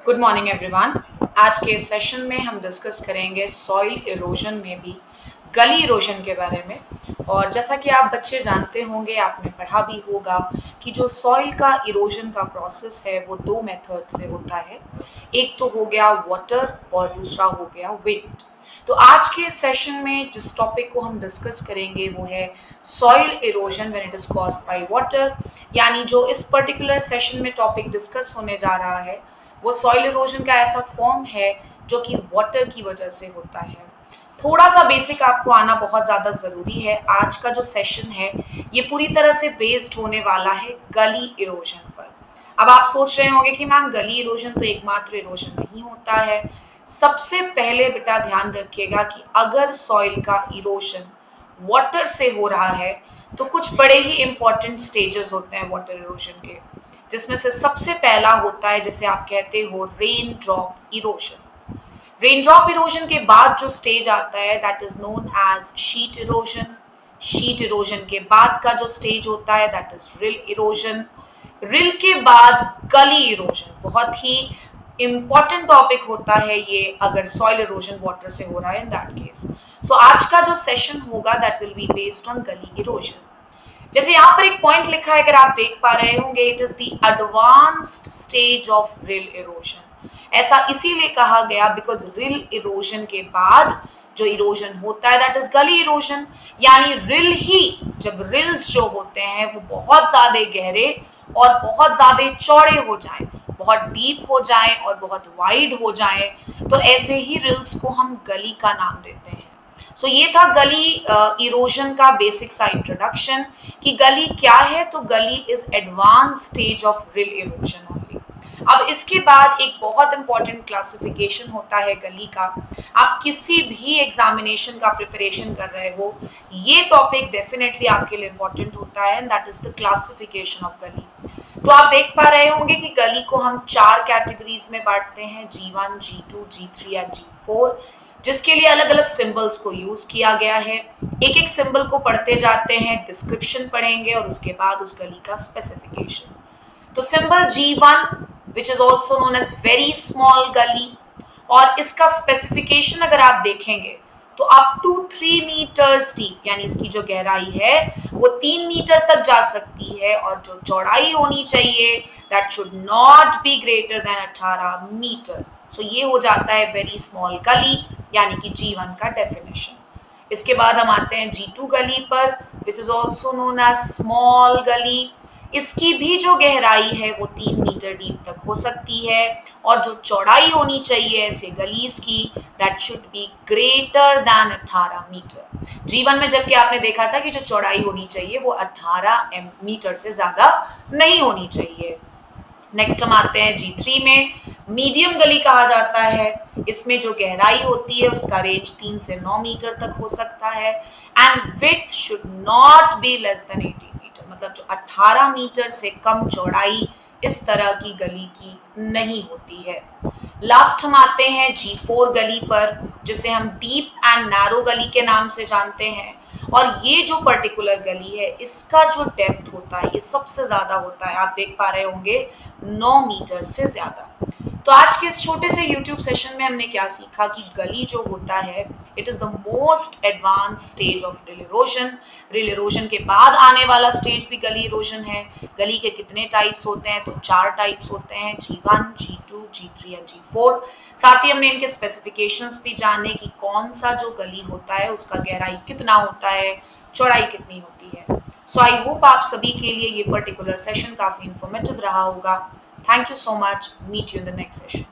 Good morning everyone. आज के session में हम डिस्कस करेंगे सॉइल इरोजन में भी गली इरोजन के बारे में। और जैसा कि आप बच्चे जानते होंगे, आपने पढ़ा भी होगा कि जो सॉइल का इरोजन का प्रोसेस है वो दो मेथड से होता है। एक तो हो गया वाटर और दूसरा हो गया विंड। तो आज के सेशन में जिस टॉपिक को हम डिस्कस करेंगे वो है soil erosion when it is caused by water. यानी जो इस पर्टिकुलर सेशन में टॉपिक डिस्कस होने जा रहा है वो सॉइल इरोजन का ऐसा फॉर्म है जो कि वाटर की वजह से होता है। थोड़ा सा बेसिक आपको आना बहुत ज़्यादा ज़रूरी है। आज का जो सेशन है ये पूरी तरह से बेस्ड होने वाला है गली इरोजन पर। अब आप सोच रहे होंगे कि मैम गली इरोजन तो एकमात्र इरोजन नहीं होता है। सबसे पहले बेटा ध्यान रखिएगा कि अगर सॉइल का इरोजन वाटर से हो रहा है तो कुछ बड़े ही इंपॉर्टेंट स्टेजेस होते हैं वाटर इरोजन के, जिसमें से सबसे पहला होता है जिसे आप कहते हो rain drop erosion. Rain drop erosion के बाद जो स्टेज आता है that is known as sheet erosion. Sheet erosion के बाद का जो स्टेज होता है that is rill erosion. Rill के बाद गली इरोजन। बहुत ही इंपॉर्टेंट टॉपिक होता है ये अगर सॉइल इरोजन वाटर से हो रहा है इन दैट केस। सो आज का जो सेशन होगा that will be based on गली इरोजन। जैसे यहाँ पर एक पॉइंट लिखा है, अगर आप देख पा रहे होंगे, it is the advanced stage of reel erosion. ऐसा इसीलिए कहा गया बिकॉज रिल इरोजन के बाद जो इरोजन होता है दैट इज गली इरोजन। यानी रिल ही, जब रिल्स जो होते हैं वो बहुत ज्यादा गहरे और बहुत ज्यादा चौड़े हो जाएं, बहुत डीप हो जाएं और बहुत वाइड हो जाएं, तो ऐसे ही रिल्स को हम गली का नाम देते हैं। सो ये था गली इरोजन का बेसिक सा इंट्रोडक्शन कि गली क्या है। तो गली is advance stage of reel erosion only. अब इसके बाद एक बहुत इंपॉर्टेंट क्लासिफिकेशन होता है गली का। आप किसी भी एग्जामिनेशन का प्रिपरेशन कर रहे हो, ये टॉपिक डेफिनेटली आपके लिए इंपॉर्टेंट होता है and that is the classification of गली। तो आप देख पा रहे होंगे कि गली को हम 4 कैटेगरीज में बांटते हैं, G1, G2, G3 and G4, जिसके लिए अलग अलग सिंबल्स को यूज किया गया है। एक एक सिंबल को पढ़ते जाते हैं, डिस्क्रिप्शन पढ़ेंगे और उसके बाद उस गली का स्पेसिफिकेशन। तो symbol G1 which is also known as very small gully, और इसका स्पेसिफिकेशन अगर आप देखेंगे तो अप टू 3 मीटर्स डीप, यानी इसकी जो गहराई है वो 3 मीटर तक जा सकती है, और जो चौड़ाई होनी चाहिए that should not be greater than 18 metre. So ये हो जाता है वेरी स्मॉल गली, यानी कि G1 का डेफिनेशन। इसके बाद हम आते हैं G2 गली पर, which is also known as small gully. इसकी भी जो गहराई है वो 3 मीटर डीप तक हो सकती है, और जो चौड़ाई होनी चाहिए ऐसे गलीज की that should be greater than 18 metre. G1 में जबकि आपने देखा था कि जो चौड़ाई होनी चाहिए वो 18 मीटर से ज्यादा नहीं होनी चाहिए। नेक्स्ट हम आते हैं G3 में, मीडियम गली कहा जाता है। इसमें जो गहराई होती है उसका रेंज 3 से 9 मीटर तक हो सकता है, and width should not be less than 18 metre, मतलब जो 18 मीटर से कम चौड़ाई इस तरह की गली की नहीं होती है। लास्ट हम आते हैं G4 गली पर, जिसे हम डीप एंड नैरो गली के नाम से जानते हैं। और ये जो पर्टिकुलर गली है इसका जो डेप्थ होता है ये सबसे ज्यादा होता है, आप देख पा रहे होंगे 9 मीटर से ज्यादा। तो आज के इस छोटे से YouTube सेशन में हमने क्या सीखा कि गली जो होता है it is the most advance stage of reel erosion. Reel erosion के बाद आने वाला स्टेज भी गली इरोजन है। गली के कितने टाइप्स होते हैं, तो 4 टाइप्स होते हैं, G1, G2, G3 and G4। साथ ही हमने इनके स्पेसिफिकेशंस भी जाने कि कौन सा जो गली होता है उसका गहराई कितना होता है, चौड़ाई कितनी होती है। सो आई होप आप सभी के लिए ये पर्टिकुलर सेशन काफी इंफॉर्मेटिव रहा होगा। Thank you so much. Meet you in the next session.